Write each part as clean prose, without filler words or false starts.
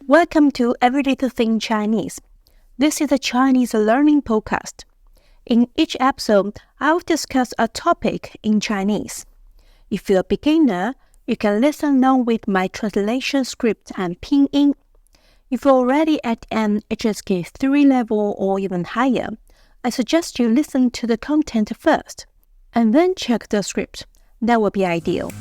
Welcome to Every Little Thing Chinese. This is a Chinese learning podcast. In each episode, I'll discuss a topic in Chinese. If you're a beginner, you can listen along with my translation script and pinyin. If you're already at an HSK 3 level or even higher, I suggest you listen to the content first, and then check the script. That would be ideal.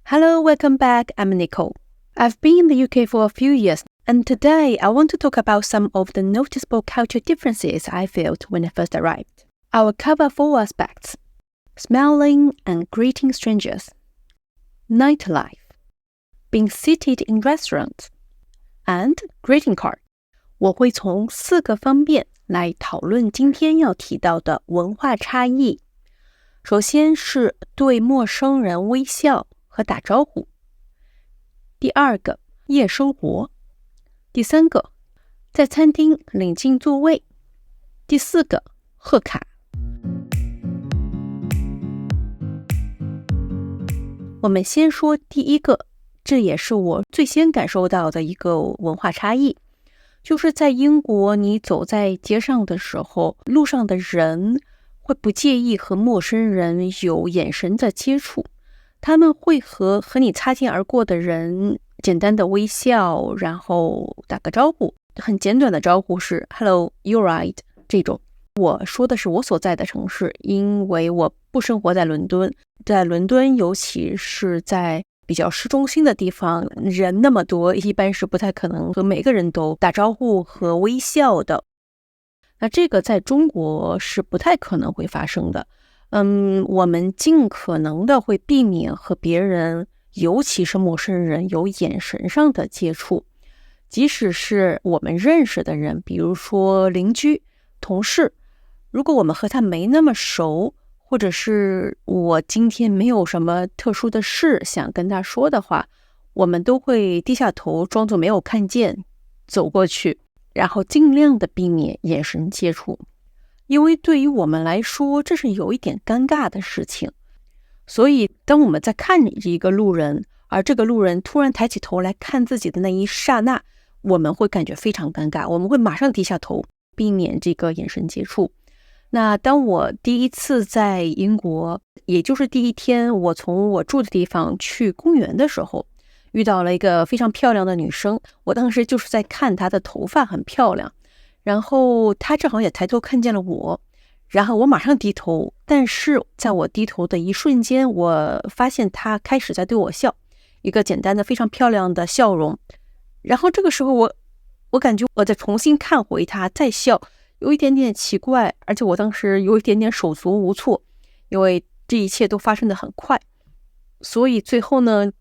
Hello, welcome back. I'm Nicole. I've been in the UK for a few years, and today I want to talk about some of the noticeable cultural differences I felt when I first arrived. I will cover 4 aspects: smiling and greeting strangers, nightlife, being seated in restaurants, and greeting card. 我会从4个方面来讨论今天要提到的文化差异。首先是对陌生人微笑和打招呼。第二个，夜生活。第三个，在餐厅领进座位。第四个，贺卡。我们先说第一个，这也是我最先感受到的一个文化差异，就是在英国，你走在街上的时候，路上的人会不介意和陌生人有眼神的接触。他们会和你擦肩而过的人简单的微笑，然后打个招呼，很简短的招呼是 Hello, you're right 这种。我说的是我所在的城市，因为我不生活在伦敦。在伦敦，尤其是在比较市中心的地方，人那么多，一般是不太可能和每个人都打招呼和微笑的。那这个在中国是不太可能会发生的。我们尽可能的会避免和别人，尤其是陌生人有眼神上的接触。即使是我们认识的人，比如说邻居、同事，如果我们和他没那么熟，或者是我今天没有什么特殊的事想跟他说的话，我们都会低下头，装作没有看见，走过去，然后尽量的避免眼神接触。因为对于我们来说，这是有一点尴尬的事情。所以当我们在看一个路人，而这个路人突然抬起头来看自己的那一刹那，我们会感觉非常尴尬，我们会马上低下头，避免这个眼神接触。那当我第一次在英国，也就是第一天，我从我住的地方去公园的时候，遇到了一个非常漂亮的女生，我当时就是在看她的头发很漂亮，然后她正好也抬头看见了我，然后我马上低头，但是在我低头的一瞬间，我发现她开始在对我笑，一个简单的非常漂亮的笑容。然后这个时候我感觉我再重新看回她再笑，有一点点奇怪，而且我当时有一点点手足无措，因为这一切都发生得很快。所以最后呢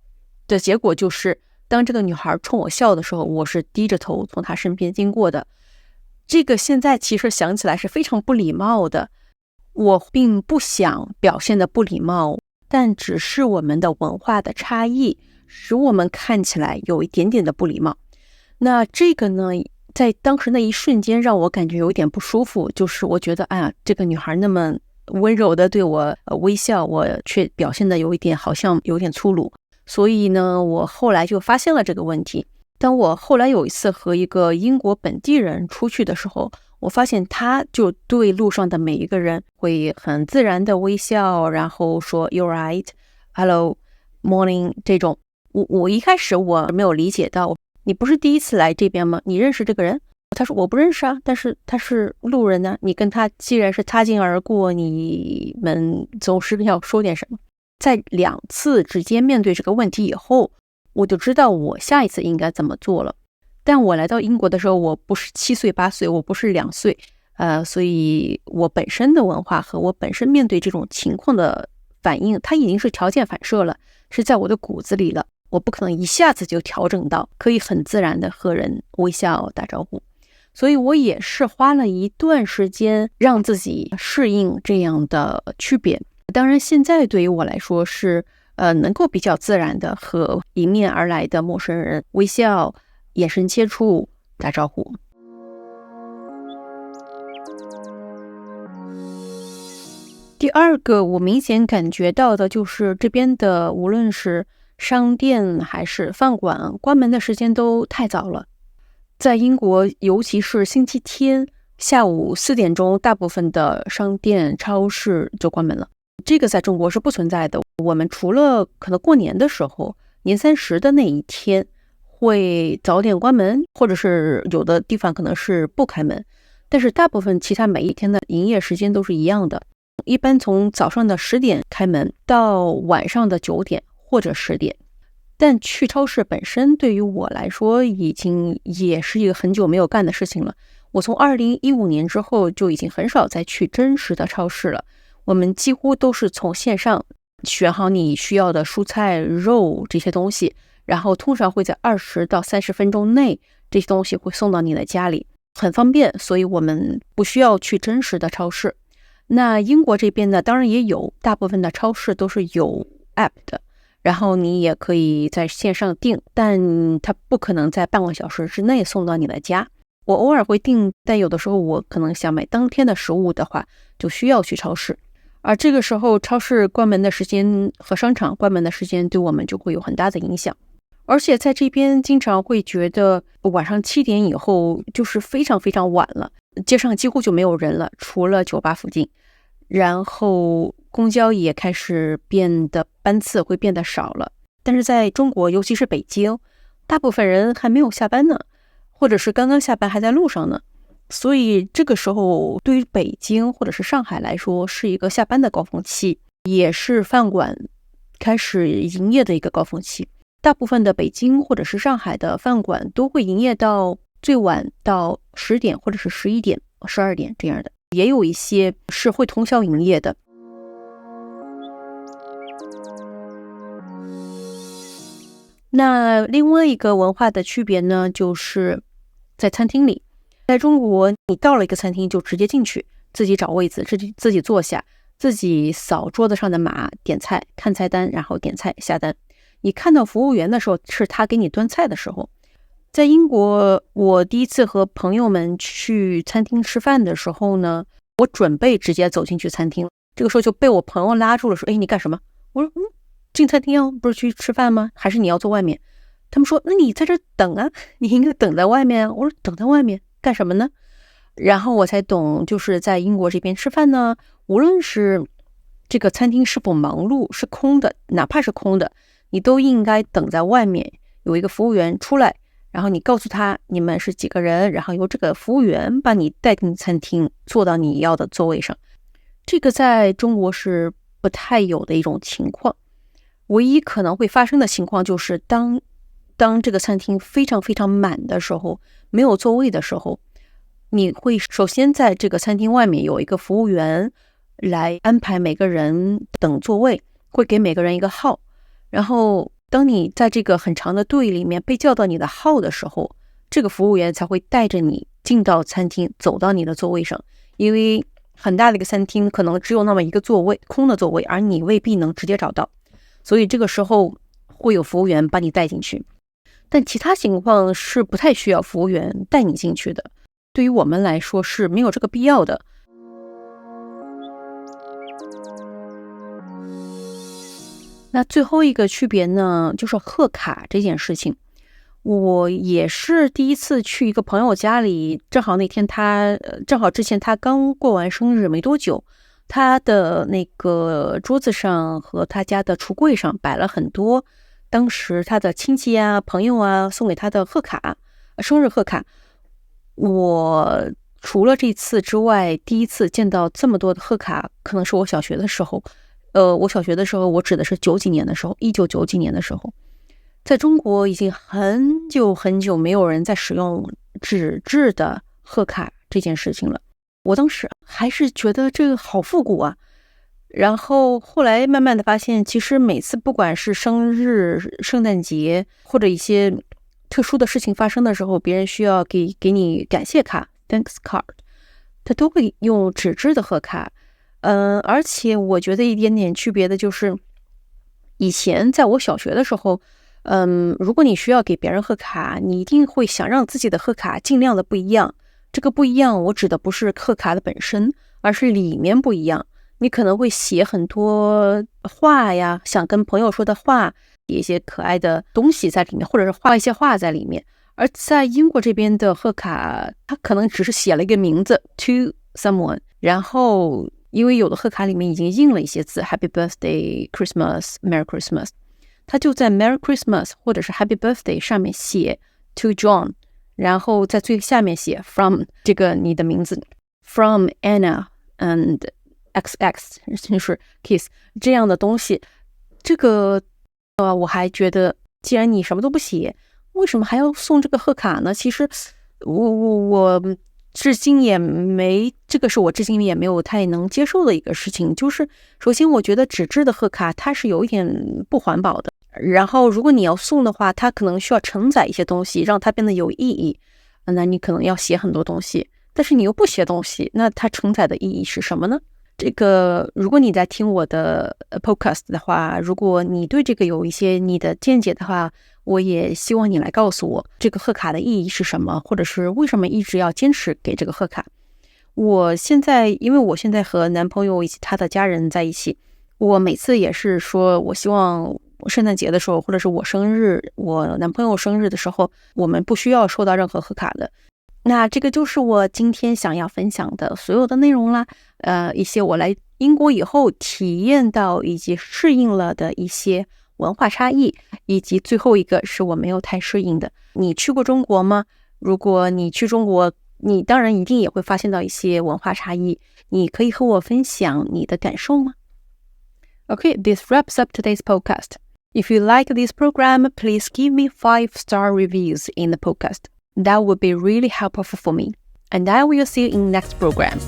的结果就是，当这个女孩冲我笑的时候，我是低着头从她身边经过的。这个现在其实想起来是非常不礼貌的，我并不想表现的不礼貌，但只是我们的文化的差异使我们看起来有一点点的不礼貌。那这个呢，在当时那一瞬间让我感觉有一点不舒服，就是我觉得这个女孩那么温柔的对我微笑，我却表现的有一点好像有点粗鲁。所以呢，我后来就发现了这个问题。当我后来有一次和一个英国本地人出去的时候，我发现他就对路上的每一个人会很自然的微笑，然后说 You're right, Hello, Morning 这种。我一开始我没有理解到，你不是第一次来这边吗？你认识这个人？他说我不认识啊，但是他是路人呢，你跟他既然是擦肩而过，你们总是要说点什么。在2次直接面对这个问题以后，我就知道我下一次应该怎么做了。但我来到英国的时候，我不是7岁8岁，我不是2岁，所以我本身的文化和我本身面对这种情况的反应，它已经是条件反射了，是在我的骨子里了。我不可能一下子就调整到可以很自然的和人微笑打招呼，所以我也是花了一段时间让自己适应这样的区别。当然现在对于我来说是能够比较自然的和迎面而来的陌生人微笑、眼神接触、打招呼。第二个我明显感觉到的就是这边的无论是商店还是饭馆关门的时间都太早了。在英国，尤其是星期天下午4点钟，大部分的商店、超市就关门了。这个在中国是不存在的。我们除了可能过年的时候，年30的那一天会早点关门，或者是有的地方可能是不开门，但是大部分其他每一天的营业时间都是一样的。一般从早上的10点开门到晚上的9点或者10点。但去超市本身对于我来说已经也是一个很久没有干的事情了。我从2015年之后就已经很少再去真实的超市了。我们几乎都是从线上选好你需要的蔬菜、肉这些东西，然后通常会在20到30分钟内，这些东西会送到你的家里，很方便，所以我们不需要去真实的超市。那英国这边呢，当然也有，大部分的超市都是有 app 的，然后你也可以在线上订，但它不可能在半个小时之内送到你的家。我偶尔会订，但有的时候我可能想买当天的食物的话，就需要去超市。而这个时候超市关门的时间和商场关门的时间对我们就会有很大的影响。而且在这边经常会觉得晚上7点以后就是非常非常晚了，街上几乎就没有人了，除了酒吧附近。然后公交也开始变得班次会变得少了。但是在中国，尤其是北京，大部分人还没有下班呢，或者是刚刚下班还在路上呢。所以这个时候对于北京或者是上海来说是一个下班的高峰期，也是饭馆开始营业的一个高峰期。大部分的北京或者是上海的饭馆都会营业到最晚到10点或者是11点、12点这样的，也有一些是会通宵营业的。那另外一个文化的区别呢，就是在餐厅里。在中国，你到了一个餐厅就直接进去，自己找位子，自己坐下，自己扫桌子上的码，点菜，看菜单，然后点菜下单。你看到服务员的时候，是他给你端菜的时候。在英国，我第一次和朋友们去餐厅吃饭的时候呢，我准备直接走进去餐厅，这个时候就被我朋友拉住了，说：“哎，你干什么？”我说：“进餐厅啊，不是去吃饭吗？还是你要坐外面？”他们说：“那你在这等啊，你应该等在外面啊。”我说：“等在外面干什么呢？”然后我才懂，就是在英国这边吃饭呢，无论是这个餐厅是否忙碌，是空的，哪怕是空的，你都应该等在外面，有一个服务员出来，然后你告诉他你们是几个人，然后由这个服务员把你带进餐厅，坐到你要的座位上。这个在中国是不太有的一种情况。唯一可能会发生的情况就是当这个餐厅非常非常满的时候，没有座位的时候，你会首先在这个餐厅外面有一个服务员来安排每个人等座位，会给每个人一个号，然后当你在这个很长的队里面被叫到你的号的时候，这个服务员才会带着你进到餐厅，走到你的座位上。因为很大的一个餐厅可能只有那么一个座位，空的座位，而你未必能直接找到，所以这个时候会有服务员把你带进去。但其他情况是不太需要服务员带你进去的，对于我们来说是没有这个必要的。那最后一个区别呢，就是贺卡这件事情。我也是第一次去一个朋友家里，正好那天正好之前他刚过完生日没多久，他的那个桌子上和他家的橱柜上摆了很多当时他的亲戚啊、朋友啊送给他的贺卡，生日贺卡。我除了这次之外，第一次见到这么多的贺卡，可能是我小学的时候。我小学的时候，我指的是90几年的时候，1990几年的时候。在中国已经很久很久没有人在使用纸质的贺卡这件事情了。我当时还是觉得这个好复古啊。然后后来慢慢的发现，其实每次不管是生日、圣诞节或者一些特殊的事情发生的时候，别人需要给你感谢卡 thanks card， 他都会用纸质的贺卡。而且我觉得一点点区别的就是，以前在我小学的时候，如果你需要给别人贺卡，你一定会想让自己的贺卡尽量的不一样。这个不一样，我指的不是贺卡的本身，而是里面不一样。你可能会写很多话呀，想跟朋友说的话，写一些可爱的东西在里面，或者是画一些画在里面。而在英国这边的贺卡，它可能只是写了一个名字 to someone， 然后因为有的贺卡里面已经印了一些字 Happy Birthday Christmas Merry Christmas， 它就在 Merry Christmas 或者是 Happy Birthday 上面写 to John， 然后在最下面写 from 这个你的名字 from Anna and XX 就是 kiss 这样的东西。这个我还觉得既然你什么都不写，为什么还要送这个贺卡呢？其实我至今也没，这个是我至今也没有太能接受的一个事情。就是首先我觉得纸质的贺卡它是有一点不环保的，然后如果你要送的话，它可能需要承载一些东西让它变得有意义，那你可能要写很多东西，但是你又不写东西，那它承载的意义是什么呢？这个如果你在听我的 podcast 的话，如果你对这个有一些你的见解的话，我也希望你来告诉我这个贺卡的意义是什么，或者是为什么一直要坚持给这个贺卡。因为我现在和男朋友以及他的家人在一起，我每次也是说我希望圣诞节的时候，或者是我生日，我男朋友生日的时候，我们不需要收到任何贺卡的。那这个就是我今天想要分享的所有的内容啦，一些我来英国以后体验到以及适应了的一些文化差异，以及最后一个是我没有太适应的。你去过中国吗？如果你去中国，你当然一定也会发现到一些文化差异，你可以和我分享你的感受吗？ Okay, this wraps up today's podcast. If you like this program, please give me 5-star reviews in the podcast. That would be really helpful for me. And I will see you in next program.